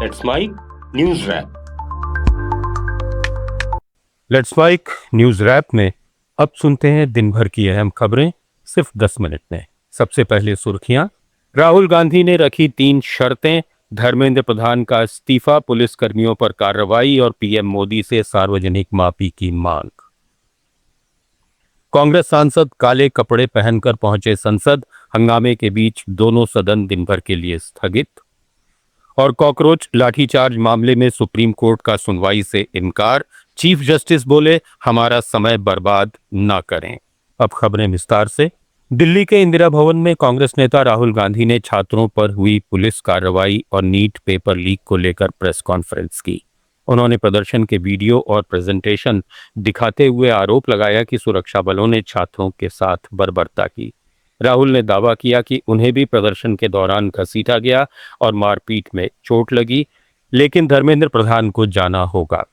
Let's mic news rap. Let's mic news rap में अब सुनते हैं दिन भर की अहम खबरें सिर्फ 10 मिनट में। सबसे पहले सुर्खियां। राहुल गांधी ने रखी 3 शर्तें, धर्मेंद्र प्रधान का इस्तीफा, पुलिस कर्मियों पर कार्रवाई और पीएम मोदी से सार्वजनिक माफी की मांग। कांग्रेस सांसद काले कपड़े पहनकर पहुंचे संसद, हंगामे के बीच दोनों सदन दिन भर के लिए स्थगित। और कॉकरोच लाठीचार्ज मामले में सुप्रीम कोर्ट का सुनवाई से इनकार, चीफ जस्टिस बोले हमारा समय बर्बाद ना करें। अब खबरें विस्तार से। दिल्ली के इंदिरा भवन में कांग्रेस नेता राहुल गांधी ने छात्रों पर हुई पुलिस कार्रवाई और नीट पेपर लीक को लेकर प्रेस कॉन्फ्रेंस की। उन्होंने प्रदर्शन के वीडियो और प्रेजेंटेशन दिखाते हुए आरोप लगाया कि सुरक्षा बलों ने छात्रों के साथ बर्बरता की। राहुल ने दावा किया कि उन्हें भी प्रदर्शन के दौरान घसीटा गया और मारपीट में चोट लगी, लेकिन धर्मेंद्र प्रधान को जाना होगा।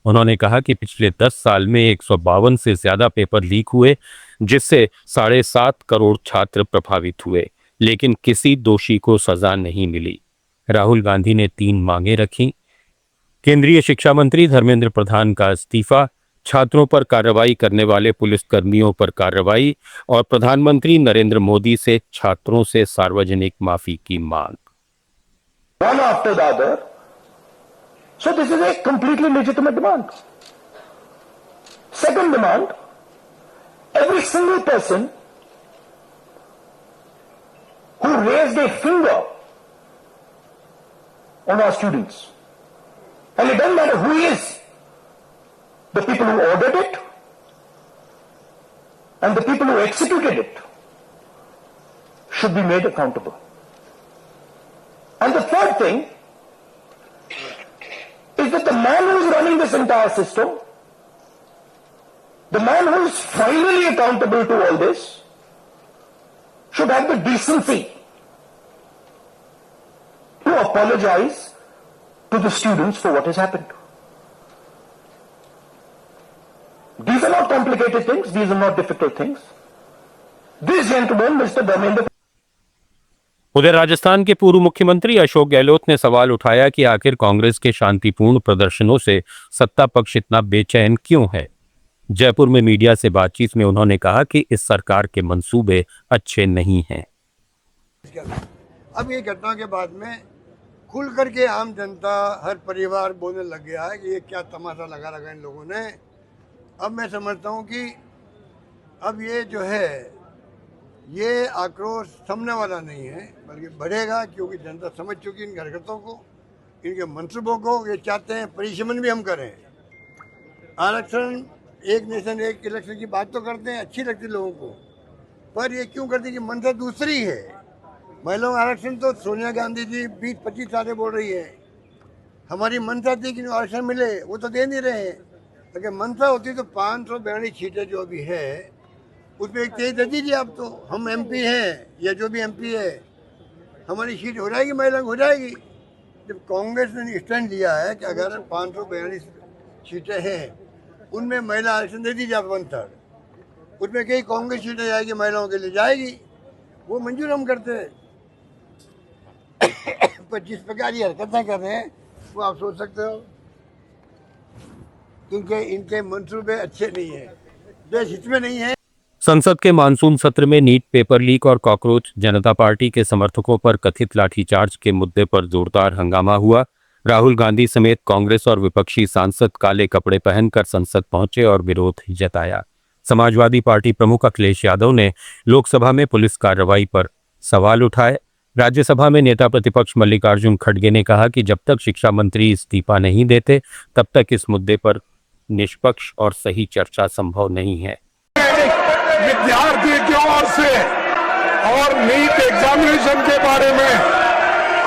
उन्होंने कहा कि पिछले 10 साल में 152 से ज्यादा पेपर लीक हुए, जिससे 7.5 करोड़ छात्र प्रभावित हुए, लेकिन किसी दोषी को सजा नहीं मिली। राहुल गांधी ने 3 मांगे रखी। केंद्रीय शिक्षा मंत्री धर्मेंद्र प्रधान का इस्तीफा, छात्रों पर कार्रवाई करने वाले पुलिस कर्मियों पर कार्रवाई और प्रधानमंत्री नरेंद्र मोदी से छात्रों से सार्वजनिक माफी की मांग। One after the other. So this is a completely legitimate demand. Second demand, every single person who raised a finger on our students, and it doesn't matter who he is, the people who ordered it and the people who executed it should be made accountable. And the third thing is that the man who is running this entire system, the man who is finally accountable to all this, should have the decency to apologize to the students for what has happened. These are not complicated things, these are not difficult things. This gentleman, Mr. Dharmendra. उधर राजस्थान के पूर्व मुख्यमंत्री अशोक गहलोत ने सवाल उठाया कि आखिर कांग्रेस के शांतिपूर्ण प्रदर्शनों से सत्ता पक्ष इतना बेचैन क्यों है। जयपुर में मीडिया से बातचीत में उन्होंने कहा कि इस सरकार के मंसूबे अच्छे नहीं हैं। अब ये घटना के बाद में खुल करके आम जनता, हर परिवार बोलने लग गया है कि ये क्या तमाशा लगा रखा इन लोगों ने। अब मैं समझता हूँ कि अब ये जो है ये आक्रोश थमने वाला नहीं है, बल्कि बढ़ेगा, क्योंकि जनता समझ चुकी इन हरकतों को, इनके मंसूबों को। ये चाहते हैं परिश्रम भी हम करें। आरक्षण, एक नेशन एक इलेक्शन की बात तो करते हैं, अच्छी लगती लोगों को, पर ये क्यों करते हैं कि मंशा दूसरी है। महिलाओं का आरक्षण तो सोनिया गांधी जी 20-25 साल बोल रही है। हमारी मंशा थी कि आरक्षण मिले, वो तो दे नहीं रहे हैं। अगर मंशा होती तो 542 सीटें जो अभी है उसमें एक तेज दे दीजिए। आप तो हम एमपी हैं या जो भी एमपी है, हमारी सीट हो जाएगी, महिला हो जाएगी। जब कांग्रेस ने स्टैंड लिया है कि अगर 542 सीटें हैं उनमें महिला आरक्षण दे दीजिए आप 1/3, उसमें कई कांग्रेस सीटें जाएगी, महिलाओं के लिए जाएगी, वो मंजूर हम करते हैं। पर जिस प्रकार ये हरकतें कर रहे हैं वो आप सोच सकते हो, क्योंकि इनके मंसूबे अच्छे नहीं है, देश हित में नहीं है। संसद के मानसून सत्र में नीट पेपर लीक और कॉकरोच जनता पार्टी के समर्थकों पर कथित लाठीचार्ज के मुद्दे पर जोरदार हंगामा हुआ। राहुल गांधी समेत कांग्रेस और विपक्षी सांसद काले कपड़े पहनकर संसद पहुंचे और विरोध जताया। समाजवादी पार्टी प्रमुख अखिलेश यादव ने लोकसभा में पुलिस कार्रवाई पर सवाल उठाए। राज्यसभा में नेता प्रतिपक्ष मल्लिकार्जुन खड़गे ने कहा कि जब तक शिक्षा मंत्री इस्तीफा नहीं देते तब तक इस मुद्दे पर निष्पक्ष और सही चर्चा संभव नहीं है। विद्यार्थी की ओर से और नीट एग्जामिनेशन के बारे में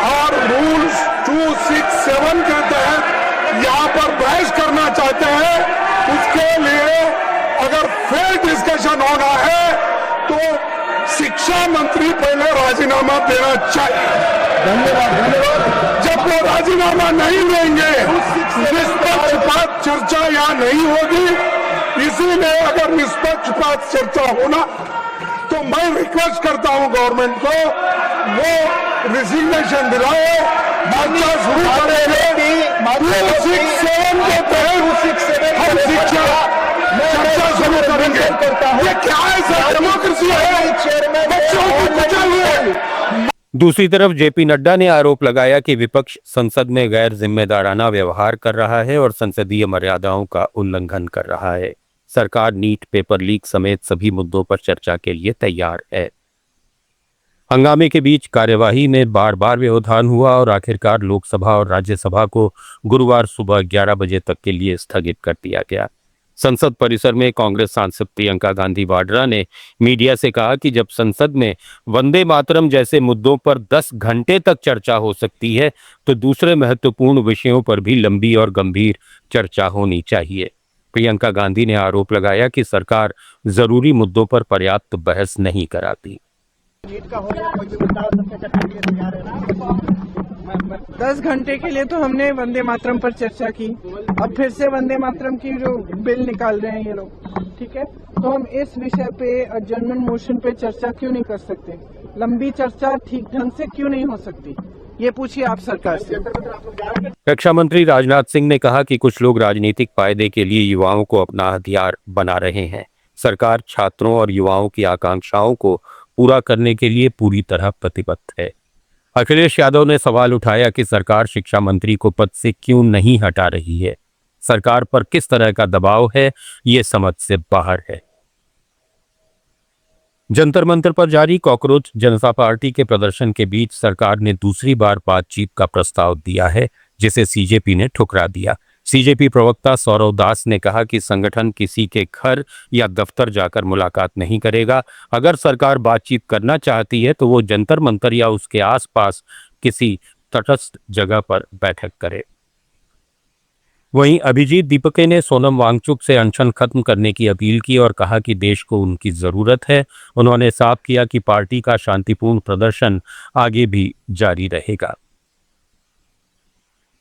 और रूल्स 267 के तहत यहाँ पर बहस करना चाहते हैं, उसके लिए अगर फेयर डिस्कशन होना है तो शिक्षा मंत्री पहले राजीनामा देना चाहिए। धन्यवाद। जब वो राजीनामा नहीं देंगे, निष्पक्षपात चर्चा यहाँ नहीं होगी। इसीलिए अगर निष्पक्षपात चर्चा होना तो मैं रिक्वेस्ट करता हूं गवर्नमेंट को वो रिजिग्नेशन दिलाए, चर्चा शुरू करे। 267 के तहत हम शिक्षा चर्चा शुरू करेंगे। ये क्या है सर? डेमोक्रेसी है? बच्चों की कुचल हुए। दूसरी तरफ जेपी नड्डा ने आरोप लगाया कि विपक्ष संसद में गैर जिम्मेदाराना व्यवहार कर रहा है और संसदीय मर्यादाओं का उल्लंघन कर रहा है। सरकार नीट, पेपर लीक समेत सभी मुद्दों पर चर्चा के लिए तैयार है। हंगामे के बीच कार्यवाही में बार बार व्यवधान हुआ और आखिरकार लोकसभा और राज्यसभा को गुरुवार सुबह 11 बजे तक के लिए स्थगित कर दिया गया। संसद परिसर में कांग्रेस सांसद प्रियंका गांधी वाड्रा ने मीडिया से कहा कि जब संसद में वंदे मातरम जैसे मुद्दों पर 10 घंटे तक चर्चा हो सकती है तो दूसरे महत्वपूर्ण विषयों पर भी लंबी और गंभीर चर्चा होनी चाहिए। प्रियंका गांधी ने आरोप लगाया कि सरकार जरूरी मुद्दों पर पर्याप्त बहस नहीं कराती। 10 घंटे के लिए तो हमने वंदे मातरम पर चर्चा की, अब फिर से वंदे मातरम की जो बिल निकाल रहे हैं ये लोग, ठीक है, तो हम इस विषय पे एडजर्नमेंट मोशन पे चर्चा क्यों नहीं कर सकते? लंबी चर्चा ठीक ढंग से क्यों नहीं हो सकती? ये पूछिए आप सरकार से। रक्षा मंत्री राजनाथ सिंह ने कहा कि कुछ लोग राजनीतिक फायदे के लिए युवाओं को अपना हथियार बना रहे हैं। सरकार छात्रों और युवाओं की आकांक्षाओं को पूरा करने के लिए पूरी तरह प्रतिबद्ध है। अखिलेश यादव ने सवाल उठाया कि सरकार शिक्षा मंत्री को पद से क्यों नहीं हटा रही है। सरकार पर किस तरह का दबाव है, ये समझ से बाहर है। जंतर मंतर पर जारी कॉकरोच जनता पार्टी के प्रदर्शन के बीच सरकार ने दूसरी बार बातचीत का प्रस्ताव दिया है, जिसे सीजेपी ने ठुकरा दिया। सीजेपी प्रवक्ता सौरव दास ने कहा कि संगठन किसी के घर या दफ्तर जाकर मुलाकात नहीं करेगा। अगर सरकार बातचीत करना चाहती है तो वो जंतर मंतर या उसके आसपास किसी तटस्थ जगह पर बैठक करे। वहीं अभिजीत दीपके ने सोनम वांगचुक से अनशन खत्म करने की अपील की और कहा कि देश को उनकी जरूरत है। उन्होंने साफ किया कि पार्टी का शांतिपूर्ण प्रदर्शन आगे भी जारी रहेगा।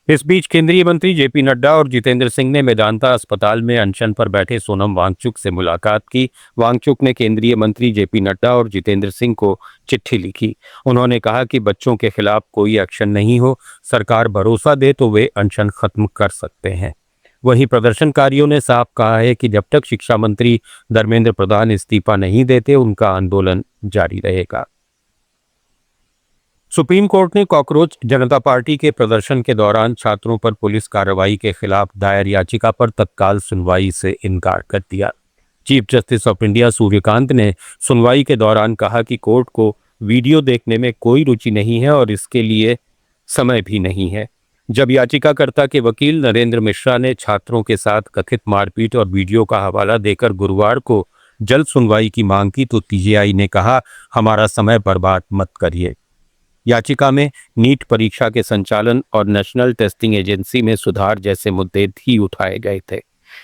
इस बीच केंद्रीय मंत्री जेपी नड्डा और जितेंद्र सिंह ने मेदांता अस्पताल में अनशन पर बैठे सोनम वांगचुक से मुलाकात की। वांगचुक ने केंद्रीय मंत्री जेपी नड्डा और जितेंद्र सिंह को चिट्ठी लिखी। उन्होंने कहा कि बच्चों के खिलाफ कोई एक्शन नहीं हो, सरकार भरोसा दे तो वे अनशन खत्म कर सकते हैं। वहीं प्रदर्शनकारियों ने साफ कहा है कि जब तक शिक्षा मंत्री धर्मेंद्र प्रधान इस्तीफा नहीं देते उनका आंदोलन जारी रहेगा। सुप्रीम कोर्ट ने कॉकरोच जनता पार्टी के प्रदर्शन के दौरान छात्रों पर पुलिस कार्रवाई के खिलाफ दायर याचिका पर तत्काल सुनवाई से इनकार कर दिया। Chief justice of India Suryakant ने सुनवाई के दौरान कहा कि कोर्ट को वीडियो देखने में कोई रुचि नहीं है और इसके लिए समय भी नहीं है। जब याचिकाकर्ता के वकील नरेंद्र मिश्रा ने छात्रों के साथ कथित मारपीट और वीडियो का हवाला देकर गुरुवार को जल्द सुनवाई की मांग की तो सीजेआई ने कहा, हमारा समय बर्बाद मत करिए। याचिका में नीट परीक्षा के संचालन और नेशनल टेस्टिंग एजेंसी में सुधार जैसे मुद्दे भी उठाए गए थे।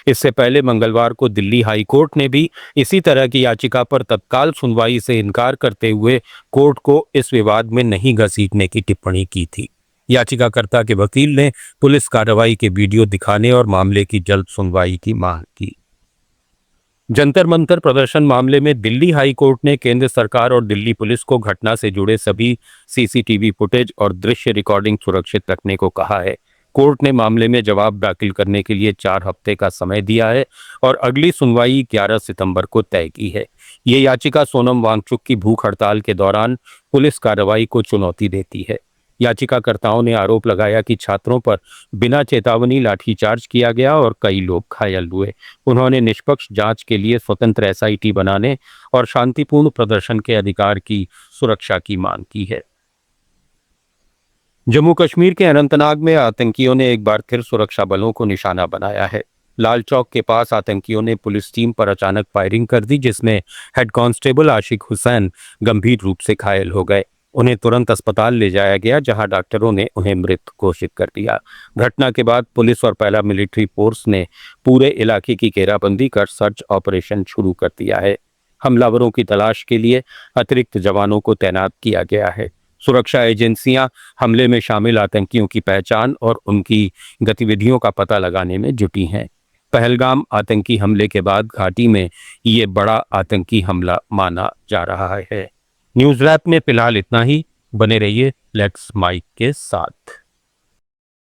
इससे पहले मंगलवार को दिल्ली हाई कोर्ट ने भी इसी तरह की याचिका पर तत्काल सुनवाई से इनकार करते हुए कोर्ट को इस विवाद में नहीं घसीटने की टिप्पणी की थी। याचिकाकर्ता के वकील ने पुलिस कार्रवाई के वीडियो दिखाने और मामले की जल्द सुनवाई की मांग की। जंतर मंतर प्रदर्शन मामले में दिल्ली हाई कोर्ट ने केंद्र सरकार और दिल्ली पुलिस को घटना से जुड़े सभी सीसीटीवी फुटेज और दृश्य रिकॉर्डिंग सुरक्षित रखने को कहा है। कोर्ट ने मामले में जवाब दाखिल करने के लिए 4 हफ्ते का समय दिया है और अगली सुनवाई 11 सितंबर को तय की है। ये याचिका सोनम वांगचुक की भूख हड़ताल के दौरान पुलिस कार्रवाई को चुनौती देती है। याचिकाकर्ताओं ने आरोप लगाया कि छात्रों पर बिना चेतावनी लाठीचार्ज किया गया और कई लोग घायल हुए। उन्होंने निष्पक्ष जांच के लिए स्वतंत्र एसआईटी बनाने और शांतिपूर्ण प्रदर्शन के अधिकार की सुरक्षा की मांग की है। जम्मू कश्मीर के अनंतनाग में आतंकियों ने एक बार फिर सुरक्षा बलों को निशाना बनाया है। लाल चौक के पास आतंकियों ने पुलिस टीम पर अचानक फायरिंग कर दी, जिसमें हेड कांस्टेबल आशिक हुसैन गंभीर रूप से घायल हो गए। उन्हें तुरंत अस्पताल ले जाया गया, जहां डॉक्टरों ने उन्हें मृत घोषित कर दिया। घटना के बाद पुलिस और पहला मिलिट्री फोर्स ने पूरे इलाके की घेराबंदी कर सर्च ऑपरेशन शुरू कर दिया है। हमलावरों की तलाश के लिए अतिरिक्त जवानों को तैनात किया गया है। सुरक्षा एजेंसियां हमले में शामिल आतंकियों की पहचान और उनकी गतिविधियों का पता लगाने में जुटी हैं। पहलगाम आतंकी हमले के बाद घाटी में ये बड़ा आतंकी हमला माना जा रहा है। न्यूज़ रैप में फिलहाल इतना ही। बने रहिए लेट्स माइक के साथ।